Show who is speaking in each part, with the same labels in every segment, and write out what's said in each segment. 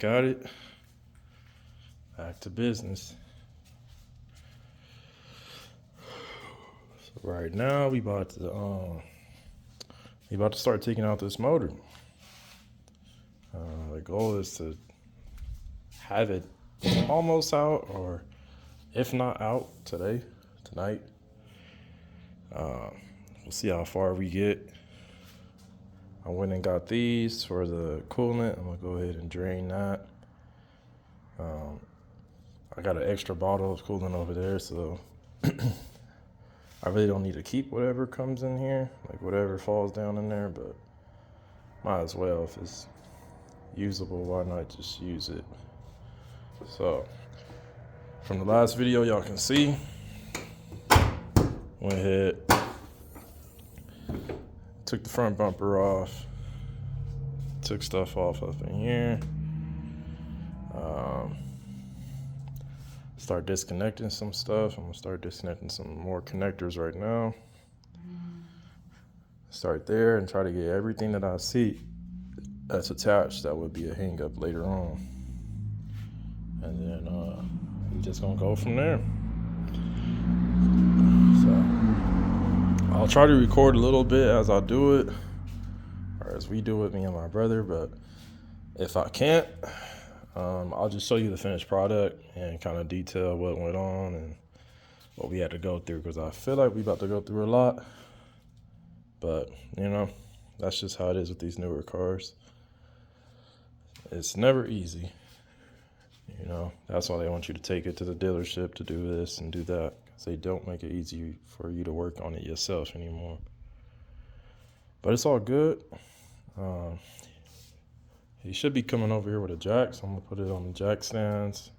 Speaker 1: at it. Back to business. So right now we about to start taking out this motor. The goal is to have it almost out, or if not out tonight. We'll see how far we get. I went and got these for the coolant. I'm gonna go ahead and drain that. I got an extra bottle of coolant over there, so I really don't need to keep whatever comes in here, like whatever falls down in there, but might as well. If it's usable, why not just use it? So from the last video, y'all can see, went ahead, took the front bumper off, took stuff off up in here, start disconnecting some stuff. I'm gonna start disconnecting some more connectors right now. Start there and try to get everything that I see that's attached that would be a hang up later on. And then we're just gonna go from there. So I'll try to record a little bit as I do it, or as we do it, me and my brother, but if I can't, I'll just show you the finished product and kind of detail what went on and what we had to go through, because I feel like we about to go through a lot. But, you know, that's just how it is with these newer cars. It's never easy. You know, that's why they want you to take it to the dealership to do this and do that, because they don't make it easy for you to work on it yourself anymore. But it's all good. He should be coming over here with a jack, so I'm going to put it on the jack stands.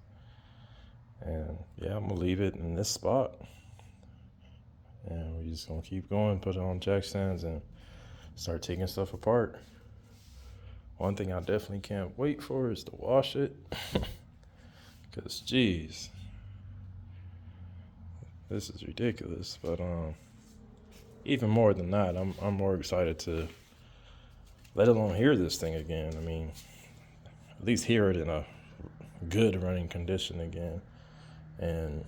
Speaker 1: And, yeah, I'm going to leave it in this spot. And we're just going to keep going, put it on jack stands, and start taking stuff apart. One thing I definitely can't wait for is to wash it. Because, geez, this is ridiculous. But even more than that, I'm more excited to let alone hear this thing again. I mean, at least hear it in a good running condition again, and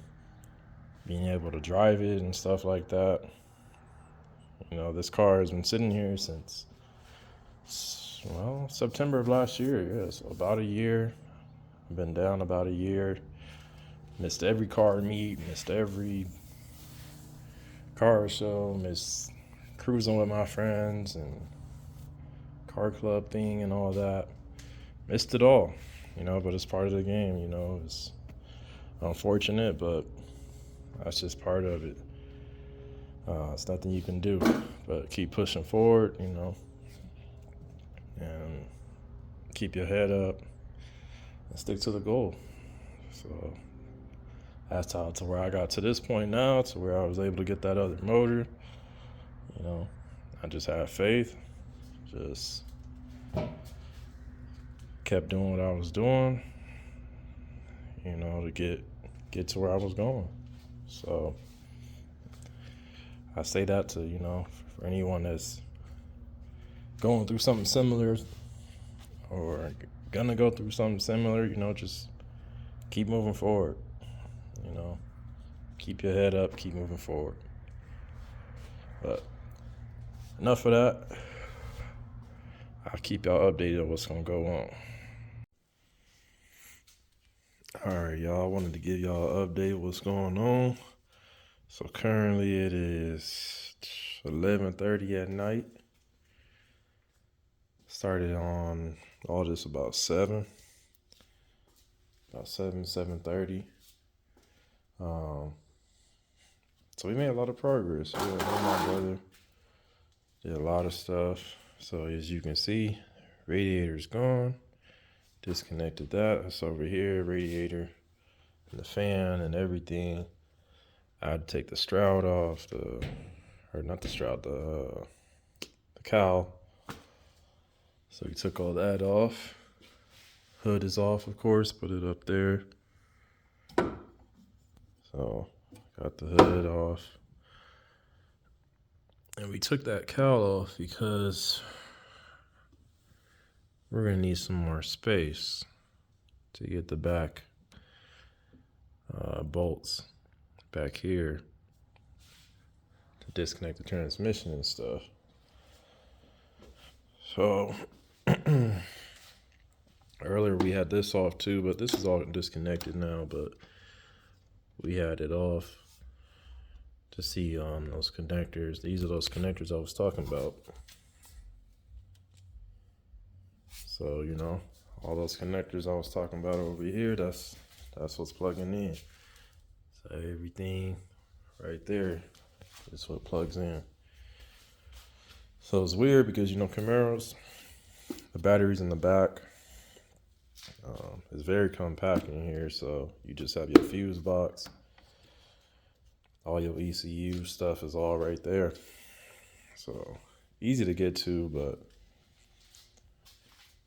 Speaker 1: being able to drive it and stuff like that. You know, this car has been sitting here since, well, September of last year. Yeah, so about a year. I've been down about a year. Missed every car meet, missed every car show, missed cruising with my friends and car club thing and all that. Missed it all, you know, but it's part of the game, you know. It's unfortunate, but that's just part of it. It's nothing you can do but keep pushing forward, you know, and keep your head up and stick to the goal. So that's how, to where I got to this point now, to where I was able to get that other motor. You know, I just had faith, just kept doing what I was doing, you know, to get to where I was going. So I say that to, you know, for anyone that's going through something similar or gonna go through something similar, you know, just keep moving forward. You know, keep your head up, keep moving forward. But enough of that. I'll keep y'all updated on what's gonna go on. All right, y'all, I wanted to give y'all an update of what's going on. So currently it is 11:30 at night. Started on all this about 7:30. So we made a lot of progress. Yeah, me and my brother did a lot of stuff. So as you can see, radiator's gone. Disconnected that. It's over here, radiator and the fan and everything. I had to take the shroud off, the cowl. So we took all that off. Hood is off, of course, put it up there. So got the hood off. And we took that cowl off because we're gonna need some more space. to get the back bolts back here to disconnect the transmission and stuff. So earlier we had this off too, but this is all disconnected now, but we had it off to see those connectors. These are those connectors I was talking about. So, you know, all those connectors I was talking about over here, that's what's plugging in. So everything right there is what plugs in. So it's weird because, you know, Camaros, the batteries in the back is very compact in here. So you just have your fuse box. All your ECU stuff is all right there. So easy to get to, but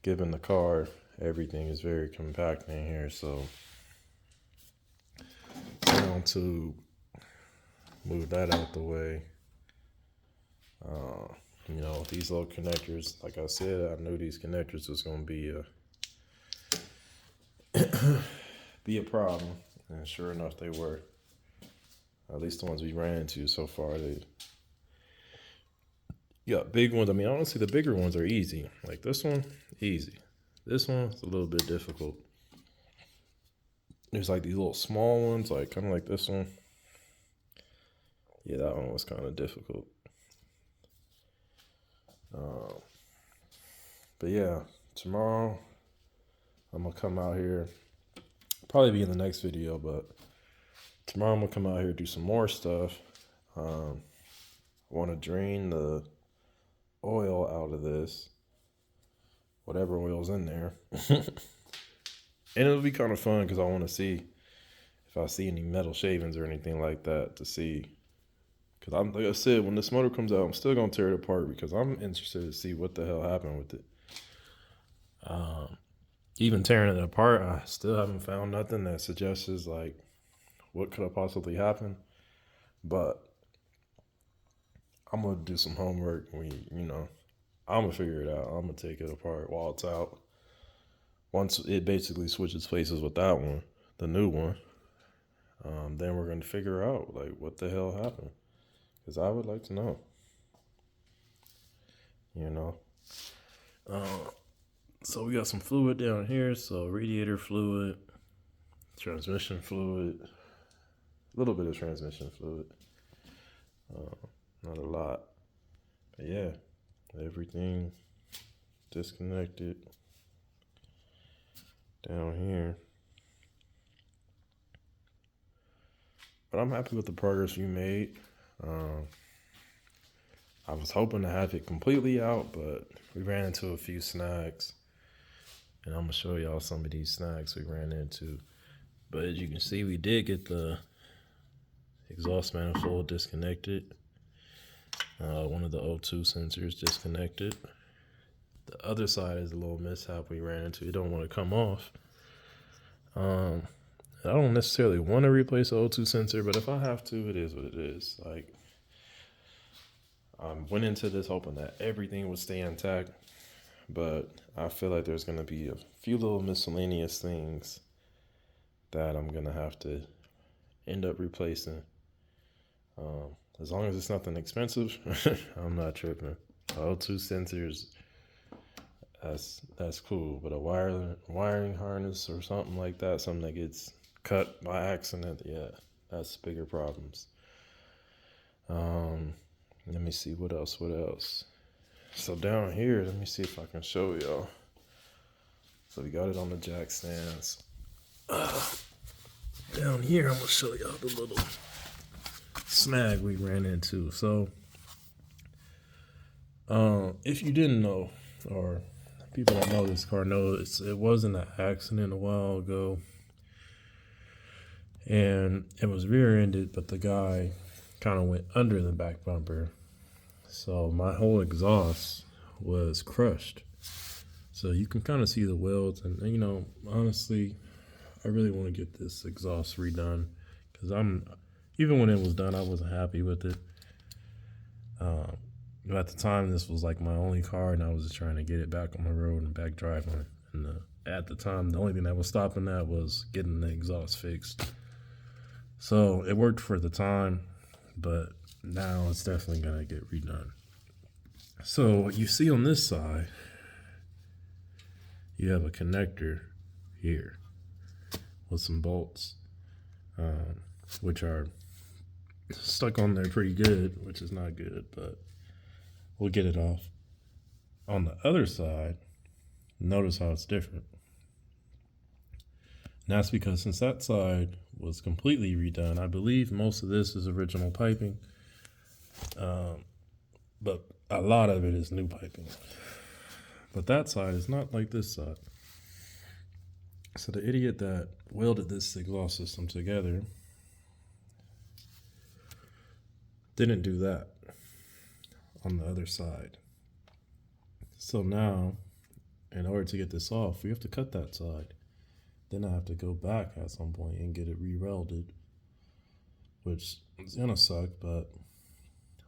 Speaker 1: given the car, everything is very compact in here. So I want to move that out the way. You know, these little connectors, like I said, I knew these connectors was going to be a problem, and sure enough, they were. At least the ones we ran into so far, they got big ones. I mean, honestly, the bigger ones are easy. Like this one, easy. This one's a little bit difficult. There's like these little small ones, like kind of like this one. Yeah, that one was kind of difficult. But yeah, tomorrow I'm gonna come out here. Probably be in the next video, but tomorrow I'm gonna come out here and do some more stuff. I want to drain the oil out of this, whatever oil's in there. And it'll be kind of fun because I want to see if I see any metal shavings or anything like that to see. Because I'm, like I said, when this motor comes out, I'm still gonna tear it apart because I'm interested to see what the hell happened with it. Even tearing it apart, I still haven't found nothing that suggests like what could have possibly happened. But I'm gonna do some homework. I'm gonna figure it out. I'm gonna take it apart while it's out. Once it basically switches places with that one, the new one, then we're gonna figure out like what the hell happened. Because I would like to know. You know. So we got some fluid down here. So radiator fluid, transmission fluid, a little bit of transmission fluid. Not a lot. But yeah, everything disconnected down here. But I'm happy with the progress we made. I was hoping to have it completely out, but we ran into a few snags. And I'm going to show y'all some of these snags we ran into. But as you can see, we did get the exhaust manifold disconnected. One of the O2 sensors disconnected. The other side is a little mishap we ran into. It don't want to come off. I don't necessarily want to replace the O2 sensor, but if I have to, it is what it is. Like, I went into this hoping that everything would stay intact, but I feel like there's going to be a few little miscellaneous things that I'm going to have to end up replacing. As long as it's nothing expensive, I'm not tripping. O2 sensors, that's cool, but a wiring harness or something like that, something that gets cut by accident, yeah, that's bigger problems. Let me see what else. So down here, let me see if I can show y'all. So we got it on the jack stands. Down here, I'm gonna show y'all the little snag we ran into. So if you didn't know, or people that know this car know, it wasn't an accident a while ago, and it was rear-ended, but the guy kind of went under the back bumper, so my whole exhaust was crushed. So you can kind of see the welds, and you know, honestly, I really want to get this exhaust redone because even when it was done, I wasn't happy with it. At the time, this was like my only car, and I was just trying to get it back on the road and back driving. And at the time, the only thing that was stopping that was getting the exhaust fixed. So it worked for the time, but now it's definitely gonna get redone. So what you see on this side, you have a connector here with some bolts, which are stuck on there pretty good, which is not good, but we'll get it off. On the other side, notice how it's different. And that's because since that side was completely redone, I believe most of this is original piping, but a lot of it is new piping. But that side is not like this side. So the idiot that welded this exhaust system together didn't do that on the other side. So now, in order to get this off, we have to cut that side. Then I have to go back at some point and get it re-welded, which is gonna suck, but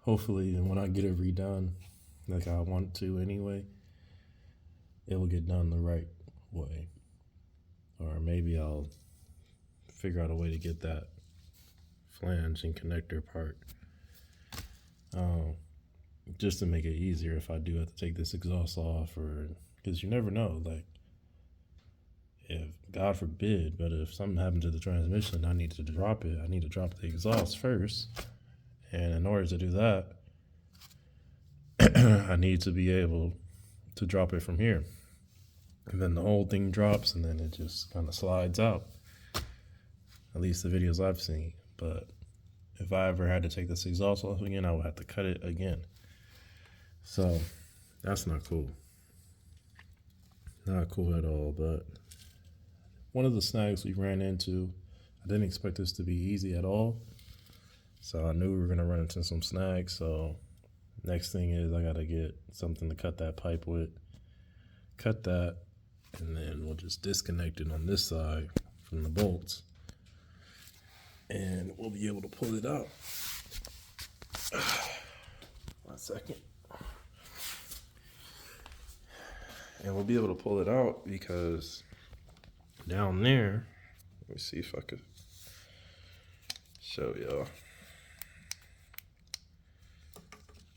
Speaker 1: hopefully, and when I get it redone, like I want to anyway, it will get done the right way. Or maybe I'll figure out a way to get that flange and connector part, just to make it easier if I do have to take this exhaust off, or because you never know, like if God forbid, but if something happened to the transmission, I need to drop it. I need to drop the exhaust first, and in order to do that, I need to be able to drop it from here. And then the whole thing drops, and then it just kind of slides out. At least the videos I've seen. But if I ever had to take this exhaust off again, I would have to cut it again. So that's not cool. Not cool at all. But one of the snags we ran into, I didn't expect this to be easy at all. So I knew we were going to run into some snags. So next thing is I got to get something to cut that pipe with. Cut that. And then we'll just disconnect it on this side from the bolts. And we'll be able to pull it out. 1 second. And we'll be able to pull it out because down there, let me see if I could show y'all.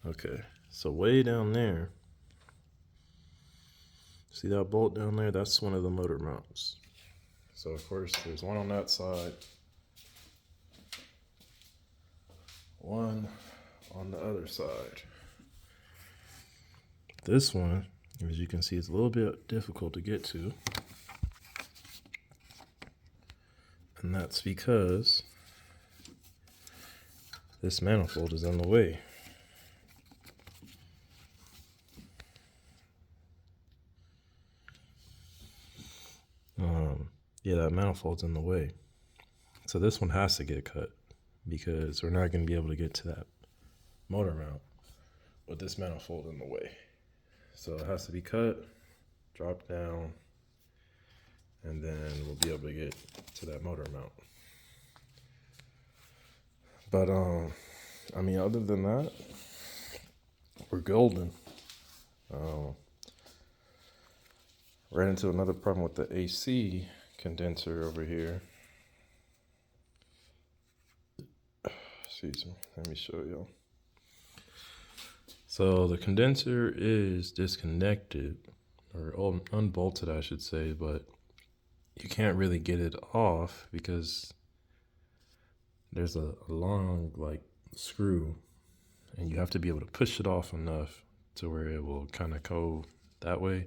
Speaker 1: Okay, so way down there, see that bolt down there? That's one of the motor mounts. So of course there's one on that side, one on the other side. This one, as you can see, it's a little bit difficult to get to. And that's because this manifold is in the way. Yeah, that manifold's in the way. So this one has to get cut because we're not going to be able to get to that motor mount with this manifold in the way. So it has to be cut, drop down, and then we'll be able to get to that motor mount. But I mean, other than that, we're golden. Ran into another problem with the AC condenser over here. Excuse me, let me show y'all. So the condenser is disconnected, or unbolted I should say, but you can't really get it off because there's a long like screw, and you have to be able to push it off enough to where it will kind of go that way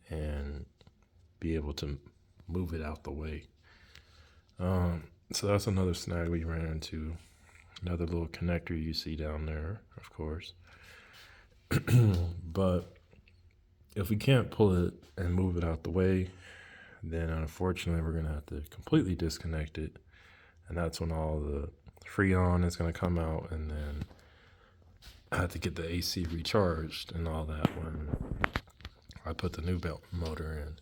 Speaker 1: and be able to move it out the way. So that's another snag we ran into. Another little connector you see down there, of course. But if we can't pull it and move it out the way, then unfortunately we're gonna have to completely disconnect it. And that's when all the Freon is gonna come out, and then I have to get the AC recharged and all that when I put the new belt motor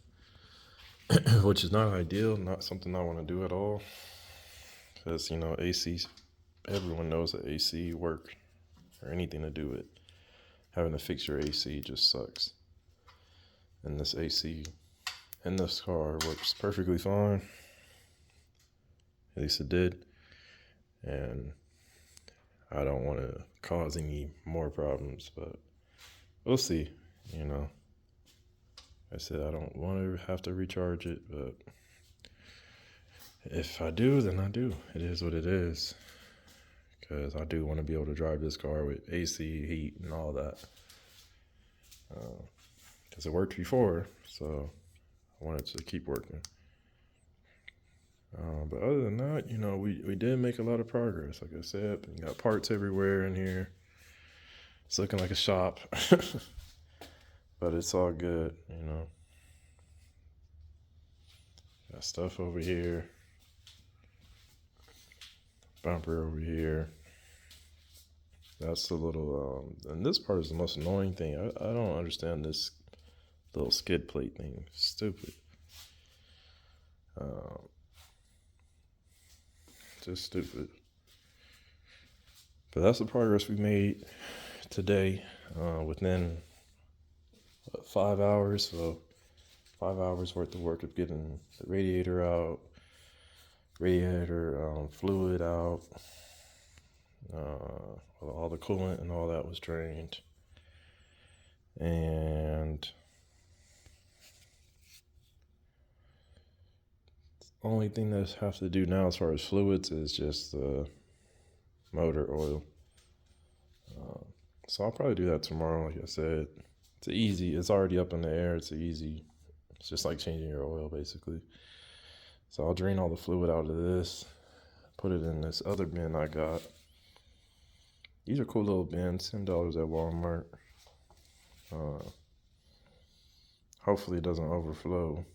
Speaker 1: in, which is not ideal, not something I want to do at all. Because, you know, AC, everyone knows that AC work or anything to do with having to fix your AC just sucks. And this AC And this car works perfectly fine. At least it did. And I don't want to cause any more problems, but we'll see. You know, I said I don't want to have to recharge it, but if I do, then I do. It is what it is. Because I do want to be able to drive this car with AC, heat, and all that. Because it worked before, so I want it to keep working. But other than that, you know, we did make a lot of progress. Like I said, we got parts everywhere in here. It's looking like a shop, but it's all good, you know. Got stuff over here, bumper over here. That's the little, and this part is the most annoying thing. I don't understand this little skid plate thing. Stupid. Just stupid. But that's the progress we made today within 5 hours. So 5 hours worth of work of getting the radiator out, radiator fluid out, all the coolant and all that was drained. And the only thing that I have to do now as far as fluids is just the motor oil. So I'll probably do that tomorrow. Like I said, it's easy. It's already up in the air. It's easy. It's just like changing your oil, basically. So I'll drain all the fluid out of this, put it in this other bin I got. These are cool little bins, $10 at Walmart. Hopefully it doesn't overflow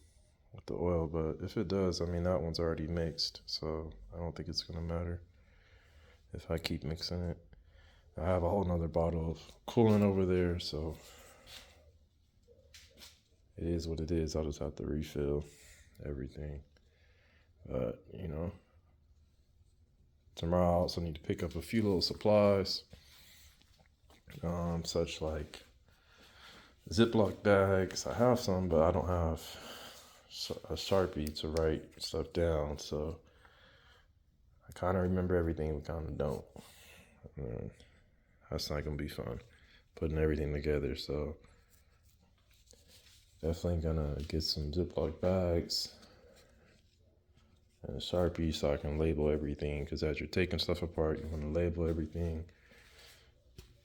Speaker 1: with the oil, but if it does, I mean, that one's already mixed, so I don't think it's gonna matter if I keep mixing it. I have a whole nother bottle of coolant over there, so it is what it is. I'll just have to refill everything. But, you know, tomorrow I also need to pick up a few little supplies, such like Ziploc bags. I have some, but I don't have a Sharpie to write stuff down, so I kind of remember everything, but kind of don't. That's not gonna be fun, putting everything together. So definitely gonna get some Ziploc bags and a Sharpie so I can label everything, because as you're taking stuff apart, you want to label everything.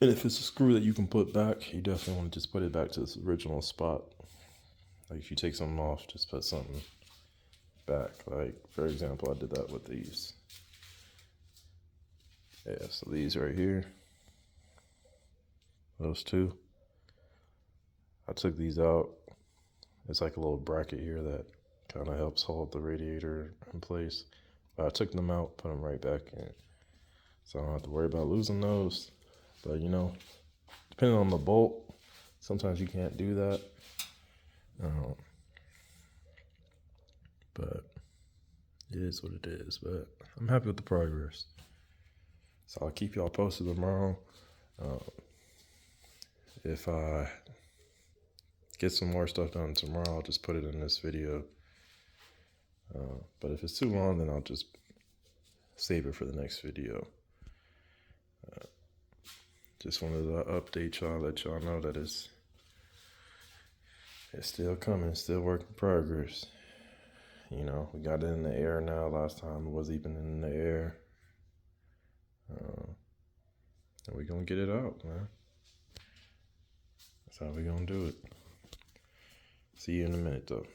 Speaker 1: And if it's a screw that you can put back, you definitely want to just put it back to its original spot. Like if you take something off, just put something back. Like, for example, I did that with these. Yeah, so these right here, those two, I took these out. It's like a little bracket here that kind of helps hold the radiator in place. But I took them out, put them right back in, so I don't have to worry about losing those. But, you know, depending on the bolt, sometimes you can't do that. But it is what it is. But I'm happy with the progress. So I'll keep y'all posted tomorrow. If I get some more stuff done tomorrow, I'll just put it in this video. But if it's too long, then I'll just save it for the next video. Just wanted to update y'all, let y'all know that it's still coming, still work in progress. You know, we got it in the air now. Last time it wasn't even in the air. And we're gonna get it out, man. That's how we're gonna do it. See you in a minute, though.